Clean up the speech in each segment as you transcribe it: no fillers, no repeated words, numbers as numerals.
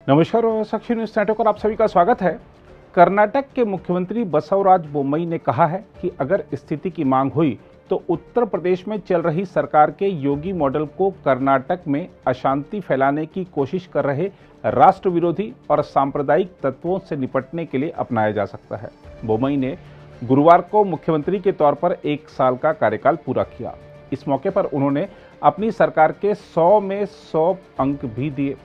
नमस्कार और साक्षी news network पर आप सभी का स्वागत है। कर्नाटक के मुख्यमंत्री बसवराज बोम्मई ने कहा है कि अगर स्थिति की मांग हुई तो उत्तर प्रदेश में चल रही सरकार के योगी मॉडल को कर्नाटक में अशांति फैलाने की कोशिश कर रहे राष्ट्र विरोधी और सांप्रदायिक तत्वों से निपटने के लिए अपनाया जा सकता है। बोम्मई ने गुरुवार को मुख्यमंत्री के तौर पर 1 साल का कार्यकाल पूरा किया। इस मौके पर उन्होंने अपनी सरकार के 100 में 100 अंक भी दिए।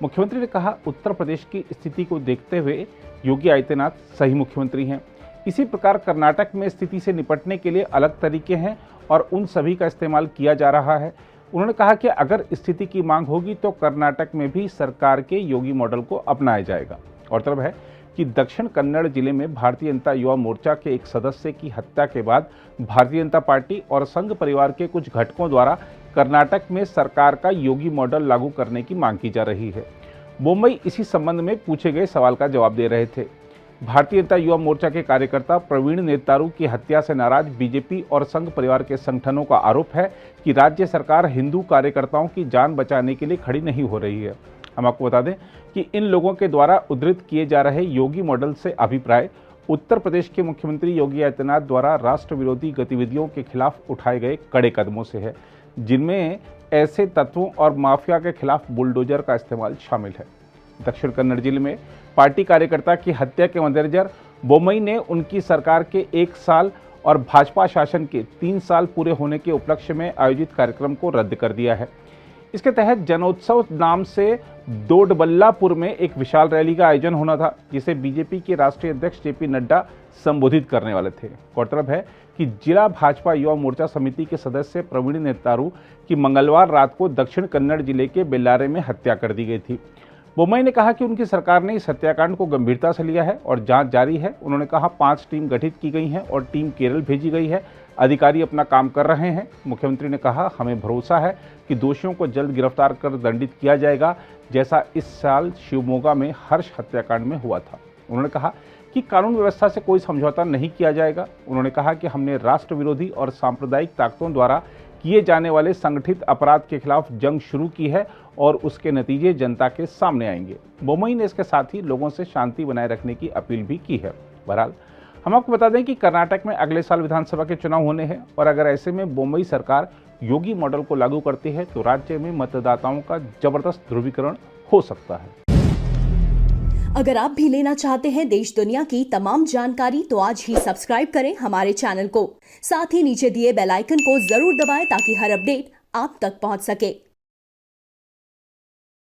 मुख्यमंत्री ने कहा, उत्तर प्रदेश की स्थिति को देखते हुए योगी आदित्यनाथ सही मुख्यमंत्री हैं। इसी प्रकार कर्नाटक में स्थिति से निपटने के लिए अलग तरीके हैं और उन सभी का इस्तेमाल किया जा रहा है। उन्होंने कहा कि अगर स्थिति की मांग होगी तो कर्नाटक में भी सरकार के योगी मॉडल को अपनाया जाएगा। गौरतलब है कि दक्षिण कन्नड़ जिले में भारतीय जनता युवा मोर्चा के एक सदस्य की हत्या के बाद भारतीय जनता पार्टी और संघ परिवार के कुछ घटकों द्वारा कर्नाटक में सरकार का योगी मॉडल लागू करने की मांग की जा रही है। बोम्मई इसी संबंध में पूछे गए सवाल का जवाब दे रहे थे। भारतीय जनता युवा मोर्चा के कार्यकर्ता प्रवीण नेतारू की हत्या से नाराज बीजेपी और संघ परिवार के संगठनों का आरोप है कि राज्य सरकार हिंदू कार्यकर्ताओं की जान बचाने के लिए खड़ी नहीं हो रही है। हम आपको बता दें कि इन लोगों के द्वारा उद्धृत किए जा रहे योगी मॉडल से अभिप्राय उत्तर प्रदेश के मुख्यमंत्री योगी आदित्यनाथ द्वारा राष्ट्र विरोधी गतिविधियों के खिलाफ उठाए गए कड़े कदमों से है, जिनमें ऐसे तत्वों और माफिया के खिलाफ बुलडोजर का इस्तेमाल शामिल है। दक्षिण कन्नड़ जिले में पार्टी कार्यकर्ता की हत्या के मद्देनजर बोम्मई ने उनकी सरकार के 1 साल और भाजपा शासन के 3 साल पूरे होने के उपलक्ष्य में आयोजित कार्यक्रम को रद्द कर दिया है। इसके तहत जनोत्सव नाम से दोडबल्लापुर में एक विशाल रैली का आयोजन होना था, जिसे बीजेपी के राष्ट्रीय अध्यक्ष जेपी नड्डा संबोधित करने वाले थे। गौरतलब है कि जिला भाजपा युवा मोर्चा समिति के सदस्य प्रवीण नेतारू की मंगलवार रात को दक्षिण कन्नड़ जिले के बेल्लारे में हत्या कर दी गई थी। बोम्मई ने कहा कि उनकी सरकार ने इस हत्याकांड को गंभीरता से लिया है और जांच जारी है। उन्होंने कहा 5 टीम गठित की गई हैं और टीम केरल भेजी गई है। अधिकारी अपना काम कर रहे हैं। मुख्यमंत्री ने कहा, हमें भरोसा है कि दोषियों को जल्द गिरफ्तार कर दंडित किया जाएगा, जैसा इस साल शिवमोगा में हर्ष हत्याकांड में हुआ था। उन्होंने कहा कि कानून व्यवस्था से कोई समझौता नहीं किया जाएगा। उन्होंने कहा कि हमने राष्ट्र विरोधी और सांप्रदायिक ताकतों द्वारा किए जाने वाले संगठित अपराध के खिलाफ जंग शुरू की है और उसके नतीजे जनता के सामने आएंगे। बोम्मई ने इसके साथ ही लोगों से शांति बनाए रखने की अपील भी की है। बहरहाल हम आपको बता दें कि कर्नाटक में अगले साल विधानसभा के चुनाव होने हैं और अगर ऐसे में बोम्मई सरकार योगी मॉडल को लागू करती है तो राज्य में मतदाताओं का जबरदस्त ध्रुवीकरण हो सकता है। अगर आप भी लेना चाहते हैं देश दुनिया की तमाम जानकारी तो आज ही सब्सक्राइब करें हमारे चैनल को। साथ ही नीचे दिए बेल आइकन को जरूर दबाएं ताकि हर अपडेट आप तक पहुंच सके।